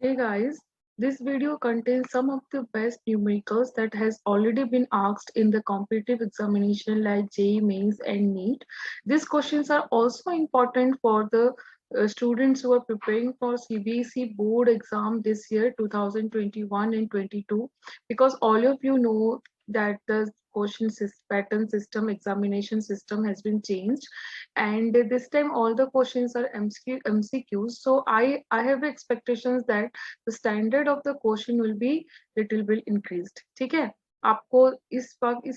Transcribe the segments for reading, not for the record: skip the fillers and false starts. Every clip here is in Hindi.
Hey guys, this video contains some of the best numericals that has already been asked in the competitive examination like JEE Mains and NEET. These questions are also important for the students who are preparing for CBSE board exam this year 2021 and 22 because all of you know that the pattern system examination system has been changed, and this time all the questions are MCQs. So I have expectations that the standard of the question will be little bit increased. ठीक है, आपको इस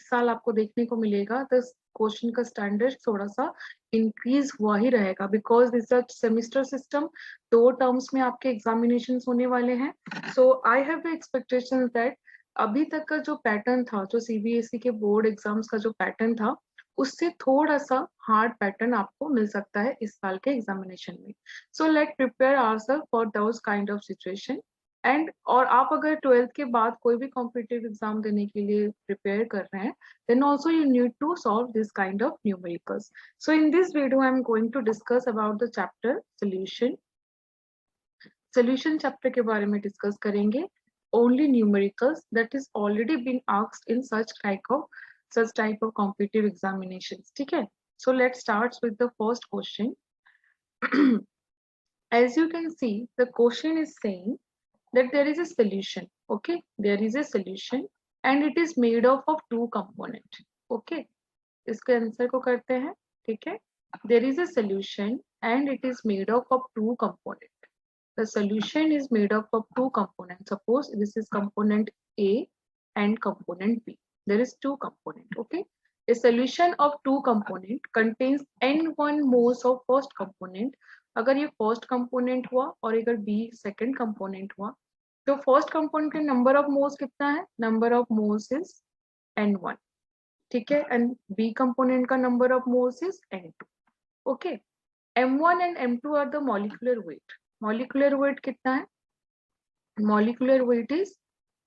साल आपको देखने को मिलेगा the क्वेश्चन का स्टैंडर्ड थोड़ा सा इंक्रीज हुआ ही रहेगा because this a semester system. 2 terms में आपके एग्जामिनेशन होने वाले हैं. सो आई हैव एक्सपेक्टेशन दैट अभी तक का जो पैटर्न था, जो सीबीएसई के बोर्ड एग्जाम्स का जो पैटर्न था, उससे थोड़ा सा हार्ड पैटर्न आपको मिल सकता है इस साल के एग्जामिनेशन में. So let prepare ourselves for those kind of situation. And और आप अगर 12th के बाद कोई भी कॉम्पिटिटिव एग्जाम देने के लिए प्रिपेयर कर रहे हैं, then also you need to solve this kind of numericals. So in this video I am going to discuss about the chapter solution. Solution chapter के बारे में डिस्कस करेंगे. Only numericals that is already been asked in such type of competitive examinations. ठीक है. So let's start with the first question. As you can see, the question is saying that there is a solution. Okay, there is a solution and it is made up of two components. Okay, इसके आंसर को करते हैं. ठीक है, there is a solution and it is made up of two components. The solution is made up of two components. Suppose this is component A and component B. There is two components. Okay, a solution of two component contains n1 moles of first component. अगर ये फर्स्ट कंपोनेंट हुआ और अगर बी सेकंड कंपोनेंट हुआ, तो फर्स्ट कंपोनेंट का नंबर ऑफ मोल्स कितना है? Number of moles is n1. ठीक है, एंड बी कंपोनेंट का number of moles is n2. Okay, m1 and m2 are the molecular weight. Molecular weight कितना है? Molecular weight is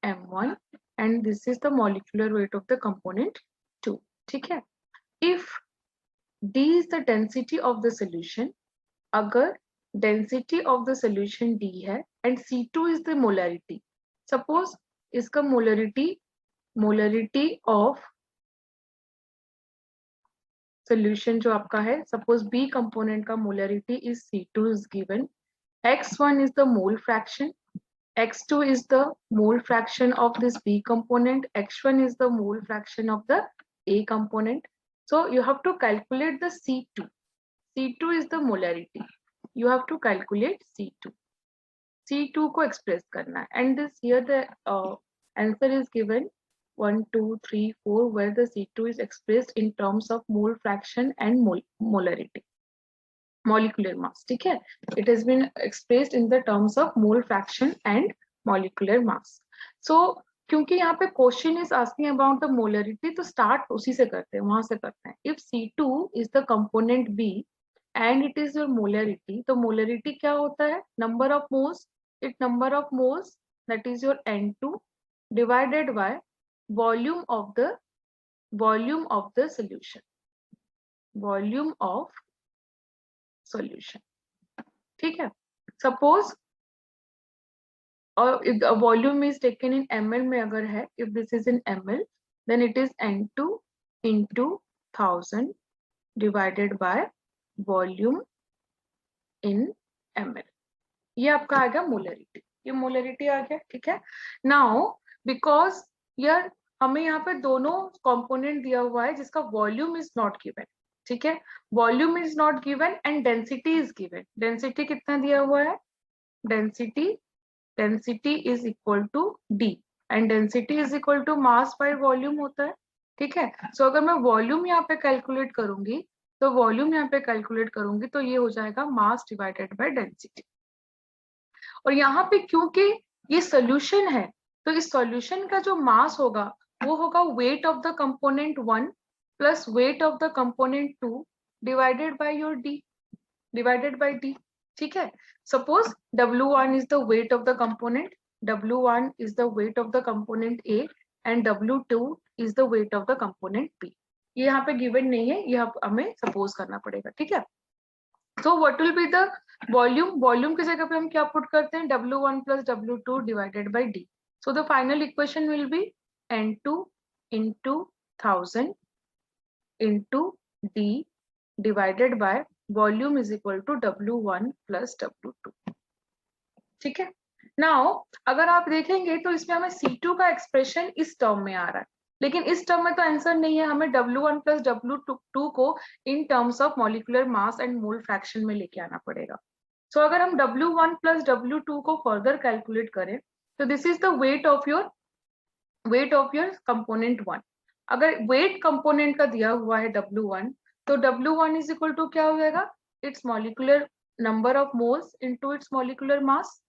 m1 and this is the molecular weight of the component 2. ठीक है, इफ d is the density of the solution, अगर density of the solution d है and C2 is the molarity. Suppose इसका मोलरिटी ऑफ सोल्यूशन जो आपका है, सपोज B कंपोनेंट का molarity is C2 is given. x1 is the mole fraction, x2 is the mole fraction of this B component, x1 is the mole fraction of the A component. So you have to calculate the C2. C2 is the molarity. You have to calculate C2. C2 को express करना है. And this here the answer is given 1, 2, 3, 4 where the C2 is expressed in terms of mole fraction and molarity. Molecular mass. ठीक है, it has been expressed in the terms of mole fraction and molecular mass. So क्योंकि यहाँ पे question is asking about the molarity, तो स्टार्ट उसी से करते हैं, वहां से करते हैं. If C2 is the component B and it is your molarity, तो मोलरिटी क्या होता है? Number of moles. It number of moles that is your N2 divided by volume of the solution. Volume of solution. ठीक है, सपोज और volume is taken in ml में अगर है, if this is in ml then it is N2 into 1000 divided by volume in ml. ये आपका आ गया मोलरिटी. ये मोलरिटी आ गया. ठीक है, नाउ बिकॉज यार हमें यहाँ पे दोनों कंपोनेंट दिया हुआ है जिसका वॉल्यूम इज नॉट गिवन. ठीक है, volume is not given and density is given. Density कितना दिया हुआ है? Density is equal to d and density is equal to mass by volume होता है. ठीक है, सो अगर मैं वॉल्यूम यहाँ पे कैलकुलेट करूंगी तो ये हो जाएगा मास डिवाइडेड बाय डेंसिटी. और यहाँ पे क्योंकि ये सोल्यूशन है, तो इस सोल्यूशन का जो मास होगा वो होगा wait of the component 1 plus wait of the component 2 divided by your d, divided bye d. ठीक है, suppose W1 is the weight of the component, W1 is the weight of the component A and W2 is the weight of the component B. ये यहाँ पे given नहीं है, ये हमें suppose करना पड़ेगा. ठीक है, so what will be the volume, volume की जगह पे हम क्या पुट करते हैं, W1 plus W2 divided by D. So the final equation will be N2 into 1000 into D divided by volume is equal to W1 plus W2. ठीक है। नाउ अगर आप देखेंगे तो इसमें हमें C2 का एक्सप्रेशन इस टर्म में आ रहा है, लेकिन इस टर्म में तो आंसर नहीं है, हमें W1 plus W2 को इन terms of molecular mass and mole fraction में लेके आना पड़ेगा। सो अगर हम W1 plus W2 को फर्दर कैलकुलेट करें तो this is the weight of your component 1। अगर वेट कंपोनेंट का दिया हुआ है W1, तो W1 इज इक्वल टू क्या हो जाएगा, it's molecular number of moles into its molecular mass.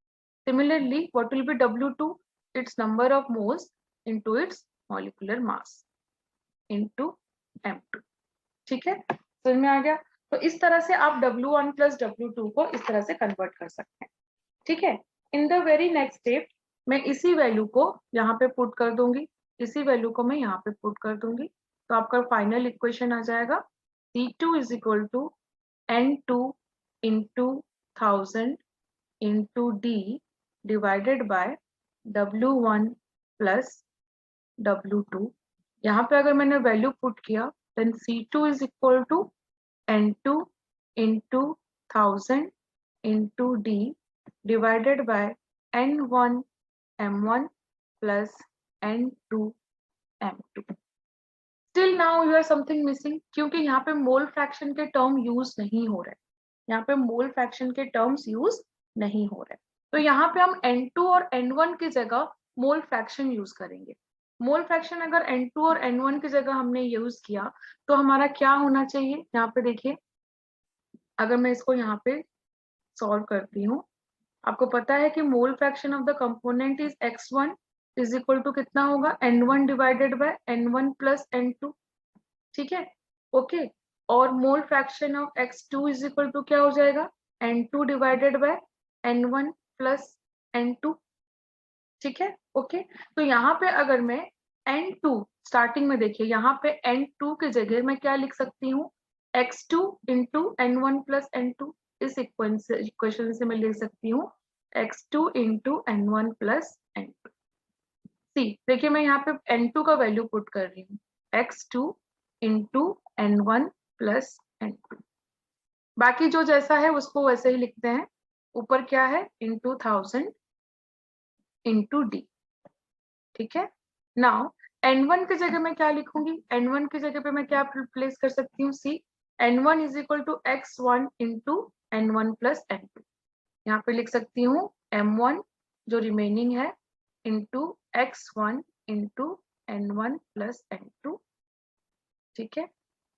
Similarly, what will be W2? Its number of moles into its molecular mass into M2। ठीक है, समझ में आ गया। तो इस तरह से आप W1 plus W2 को इस तरह से कन्वर्ट कर सकते हैं। ठीक है, in the very next step मैं इसी वैल्यू को यहाँ पे पुट कर दूंगी, इसी वैल्यू को मैं यहाँ पे पुट कर दूंगी, तो आपका फाइनल इक्वेशन आ जाएगा C2 is equal to N2 into 1000 into D divided by W1 plus W2। यहाँ पे अगर मैंने वैल्यू पुट किया then C2 is equal to N2 into 1000 into D divided by N1 M1 plus N2 M2। Still now you are something missing, क्योंकि यहाँ पे मोल फ्रैक्शन के टर्म यूज नहीं हो रहे, यहाँ पे मोल फ्रैक्शन के टर्म्स यूज नहीं हो रहे, तो यहाँ पे हम N2 और N1 की जगह मोल फ्रैक्शन यूज करेंगे। मोल फ्रैक्शन अगर N2 और N1 की जगह हमने यूज किया तो हमारा क्या होना चाहिए, यहाँ पे देखिए, अगर मैं इसको यहाँ पे सॉल्व करती हूँ, आपको पता है कि mole fraction of the component is x1 is equal to कितना होगा, N1 divided by N1 plus N2। ठीक है, ओके, और mole fraction of x2 is equal to क्या हो जाएगा, N2 divided by N1 plus N2। ठीक है, ओके, तो यहाँ पे अगर मैं N2 स्टार्टिंग में देखिए, यहाँ पे N2 की जगह मैं क्या लिख सकती हूँ, x2 into N1 plus N2। इस इक्वेशन से मैं लिख सकती हूँ x2 into N1 plus N2। सी देखिए, मैं यहाँ पे N2 का वैल्यू पुट कर रही हूँ, x2 into N1 plus N2। बाकी जो जैसा है उसको वैसे ही लिखते हैं, ऊपर क्या है, इंटू 1000 इंटू डी। ठीक है, नाउ N1 की जगह मैं क्या लिखूंगी, N1 की जगह पे मैं क्या प्लेस कर सकती हूँ, c N1 is equal to x1 into N1 plus N2। यहाँ पे लिख सकती हूँ M1 जो रिमेनिंग है into x1 into N1 plus N2। ठीक है,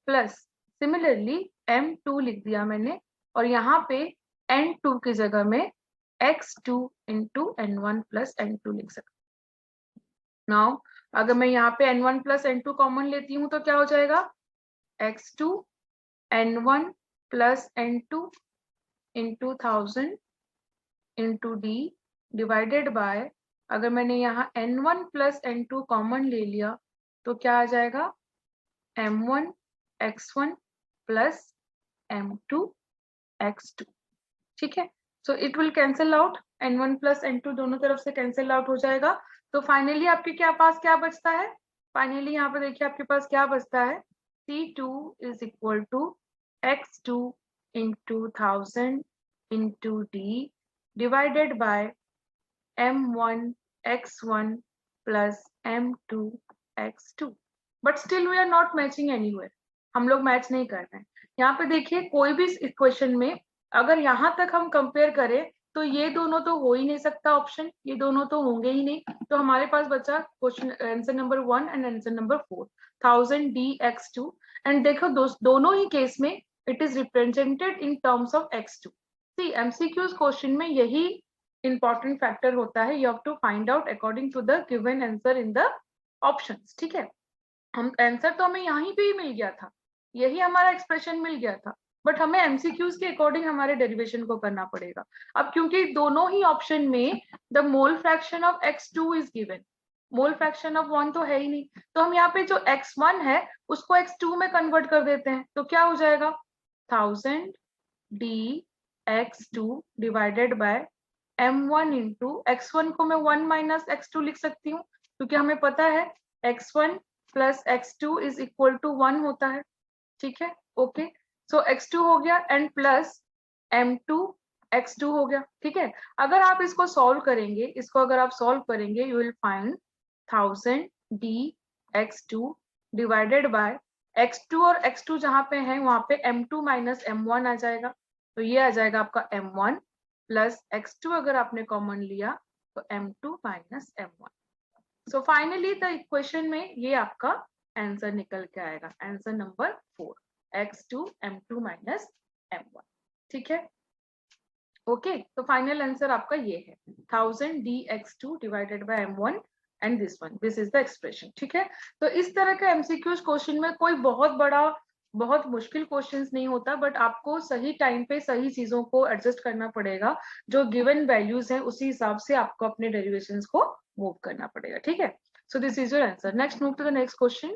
प्लस सिमिलरली M2 लिख दिया मैंने, और यहाँ पे N2 की जगह में x2 into N1 plus N2 लिख सकती हूँ। नाउ अगर मैं यहाँ पे N1 प्लस N2 कॉमन लेती हूँ तो क्या हो जाएगा, x2 N1 plus N2 into 1000 into D divided bye, अगर मैंने यहाँ N1 प्लस N2 कॉमन ले लिया तो क्या आ जाएगा, M1 x1 plus M2 x2। ठीक है, so it will cancel out, N1 plus N2 दोनों तरफ से कैंसिल आउट हो जाएगा। तो फाइनली आपके क्या पास क्या बचता है, फाइनली यहाँ पे देखिए आपके पास क्या बचता है, C2 is equal to x2 into 1000 into D divided by M1 x1 plus M2 x2। But still we are not matching anywhere, हम लोग मैच नहीं कर रहे हैं। यहाँ पे देखिए कोई भी इक्वेशन में अगर यहाँ तक हम कंपेयर करें तो ये दोनों तो हो ही नहीं सकता ऑप्शन, ये दोनों तो होंगे ही नहीं, तो हमारे पास बचा question answer number 1 and answer number 4, 1000 dx2। And देखो दोनों ही केस में it is represented in terms of x2। See MCQs question में यही इंपॉर्टेंट फैक्टर होता है, you have to find out according to the given answer in the options. ठीक है, हम आंसर तो हमें यहीं पे ही मिल गया था, यही हमारा एक्सप्रेशन मिल गया था, बट हमें एमसीक्यूज के अकॉर्डिंग हमारे डेरिवेशन को करना पड़ेगा। अब क्योंकि दोनों ही ऑप्शन में the mole fraction of x2 is given, mole fraction of 1 तो है ही नहीं, तो हम यहाँ पे जो x1 है उसको x2 में कन्वर्ट कर देते हैं, तो क्या हो जाएगा 1000 dx2 divided by m1 into x1 को मैं 1 माइनस x2 लिख सकती हूँ, क्योंकि हमें पता है x1 plus x2 is equal to 1 होता है। ठीक है, ओके, सो x2 हो गया एंड प्लस m2 x2 हो गया। ठीक है, अगर आप इसको सॉल्व करेंगे, इसको अगर आप सॉल्व करेंगे, you will find 1000 dx2 divided by x2 और x2 जहां पे है वहां पे m2 माइनस m1 आ जाएगा, तो ये आ जाएगा आपका m1 प्लस x2 अगर आपने कॉमन लिया तो m2 minus m1। So finally the equation में ये आपका आंसर निकल के आएगा, answer number 4, x2 m2 minus m1। ठीक है, ओके, तो फाइनल आंसर आपका ये है 1000 dx2 divided by m1 and this one, this is the expression. ठीक है, तो इस तरह का एमसीक्यूज क्वेश्चन में कोई बहुत मुश्किल क्वेश्चंस नहीं होता, बट आपको सही टाइम पे सही चीजों को एडजस्ट करना पड़ेगा, जो गिवन वैल्यूज है उसी हिसाब से आपको अपने डेरिवेशंस को मूव करना पड़ेगा। ठीक है, so this is your answer. Next move to the next question.